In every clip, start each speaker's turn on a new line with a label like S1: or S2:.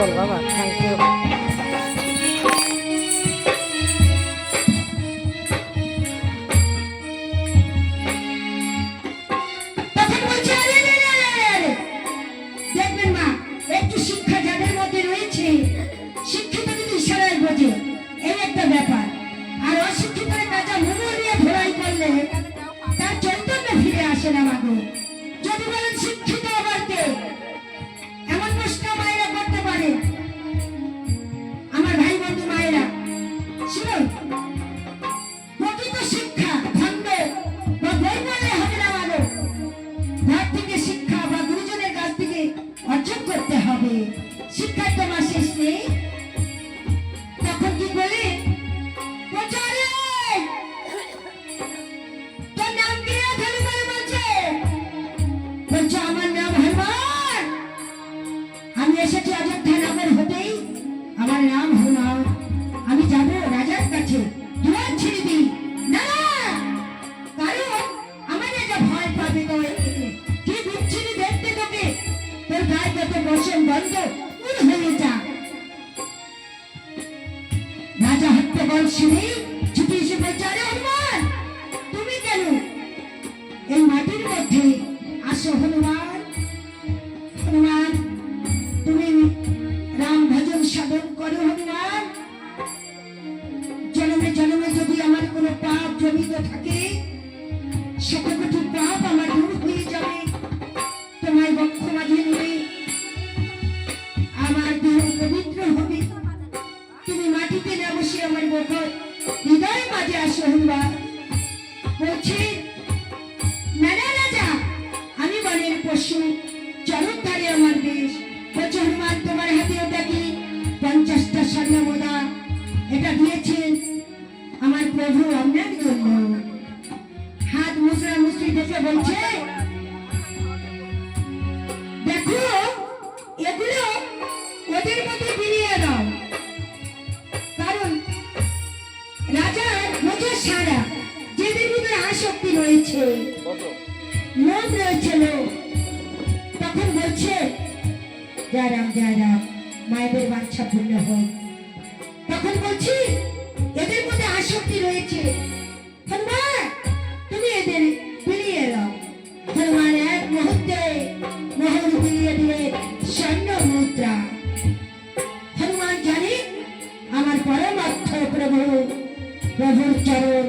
S1: দারুণ বাবা, thank you.
S2: দেখবেন মা, একটু শিক্ষা যাদের মধ্যে রয়েছে, শিক্ষিত কিন্তু ইশারায় বোঝে, এই একটা ব্যাপার। আর অশিক্ষিতের কাজে মুগুর নিয়ে ধরাই করলে তার চৈতন্য ফিরে আসে না মাগো। যদি বলেন শিক্ষিত আবার কে, এমন প্রশ্ন মায়েরা করতে পারে। আমার ভাই বন্ধু মায়েরা শুনুন, প্রকৃত শিক্ষা খন্ড বা বই পড়লে হবে না মাগো। ঘর থেকে শিক্ষা বা গুরুজনের কাছ থেকে অর্জন করতে হবে। শিক্ষার তোমার শেষ নেই। তখন কি বলে, প্রচারে তোর নাম কি রে? ধরে ধরে বলছে, বলছে আমার নাম হনুমান। আমি এসেছি অযোধ্যা নগর হতেই, আমার নাম হনুমান। আমি যাব রাজার কাছে, দুয়ার ছেড়ে দিই। না না, কারণ আমার রাজা ভয় পাবে। তো কি বিচ্ছিরি দেখতে তোকে, তোর গায়ে কত বসেন বন্ধ উড় হয়ে যা। রাজা হত্যা বল শুনে ছুটে এসে বলছে, আরে হনুমান, তুমি কেন এই মাটির মধ্যে আসো? হনুমান, হনুমান, তুমি রাম ভজন সাধন করো। হনুমান, জন্মে জন্মে যদি আমার কোনো পাপ জড়িত থাকে, সকলটি পাপ আমার দূর হয়ে যাবে। তোমার বক্ষ মাঝে নেবে, আমার দেহ পবিত্র হবে। তুমি মাটিতে না বসে আমার বক্ষ হৃদয় মাঝে আসো। হনুমান বলছে, না না রাজা, আমি বনের পশু, চরণ ধারে আমার দেশ। বলছে, হনুমান তোমার হাতে ওটা কি? 50টা স্বর্ণ মুদ্রা। এটা দিয়েছেন আমার প্রভু আপনার জন্য। হাত মুসরা মুসরি দেখে বলছে, দেখো এগুলো ওদের মধ্যে বিলিয়ে দাও। কারণ রাজার বোঝা সারা, যেদের ভিতরে আসক্তি রয়েছে, লোভ রয়েছে, লোভ। তখন বলছে, জয় রাম জয় রাম, মায়েদের বাচ্চা পূর্ণ হোক। তখন বলছি, এদের মধ্যে আসক্তি রয়েছে, হনুমান তুমি এদের বিলিয়ে দাও। হনুমান এক মুহূর্তে মোহর বিলিয়ে দিলে স্বর্ণ মুদ্রা। হনুমান জানে আমার পরমার্থ প্রভু, প্রভুর চরণ।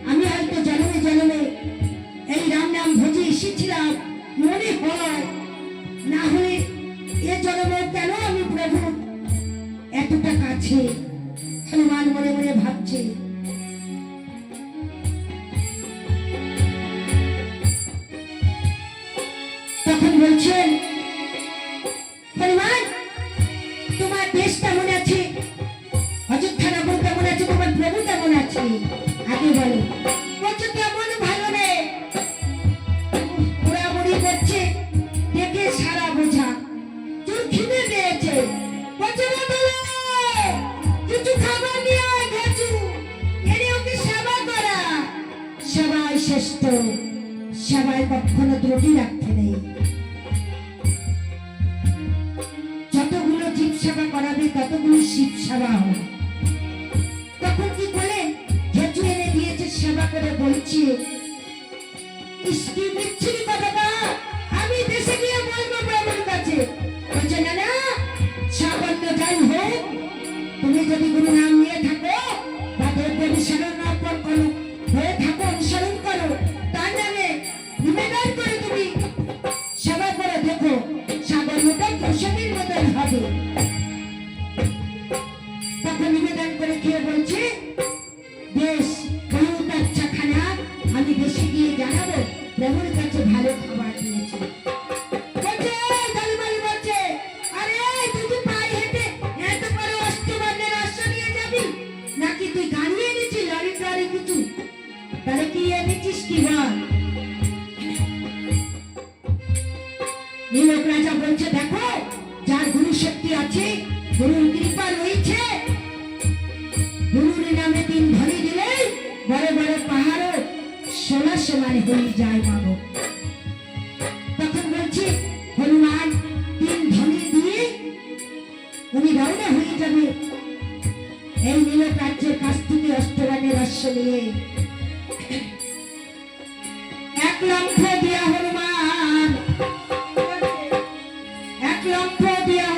S2: আমি হয়তো জন্মে জন্মে এই রাম নাম ভোজে এসেছিলাম মনে হয়, না হলে এ জন্মে কেন আমি প্রভু এতটা কাছে। হনুমান মনে মনে ভাবছে। তখন বলছেন, হনুমান তোমার দেশ কেমন আছে? অযোধ্যা নগর কেমন আছে? তোমার প্রভু কেমন আছে? আগে বলো। বলছে, কেমন ভালো রে, পোড়ামুড়ি করছে, দেখে সারা বোঝা। তোর খিদে পেয়েছে, বলছে কিছু খাবার নিয়ে আয়, ঘেছু এনে ওকে সেবা করা। সেবাই শ্রেষ্ঠ, সেবায় কখনো ত্রুটি রাখতে নেই। যতগুলো জীব সেবা করাবে ততগুলো শিব সেবা হবে। তখন কি বলেন, ঘেছু এনে দিয়েছে, সেবা করে বলছি, কি বিচ্ছিরি কথাটা, আমি দেশে গিয়ে বলবো প্রভুর কাছে। বলছে, না না, সামান্য যাই হোক, তুমি যদি গুরু নাম নিয়ে থাকো বা দ্রব্য অনুসরণ করো হয়ে থাকো, অনুসরণ করো, তার নামে নিবেদন করে তুমি সেবা করে দেখো, সাগরটা প্রসাদের মতন হবে। তখন নিবেদন করে খেয়ে বলছে, বেশ বহুত আচ্ছা খানা, আমি দেশে গিয়ে জানাবো প্রভুর কাছে ভালো খাবার দিয়েছে। নাকি তুই গাড়ি এনেছিস, লরি টরি কিছু? তাহলে কি এনেছিস কি বল? নীলক রাজা বলছে, দেখো যার গুরু শক্তি আছে, গুরুর কৃপা রয়েছে, গুরুর নামে 3 ধ্বনি দিলে বড় বড় পাহাড়ও সোনা সমান হয়ে যায় মাগো। তখন বলছে, হনুমান 3 ধ্বনি দিয়ে রাজ্যের কাছ থেকে অস্ত্রানের অশ্ব নিয়ে এক লক্ষ দিয়া হনুমান, এক লক্ষ দিয়া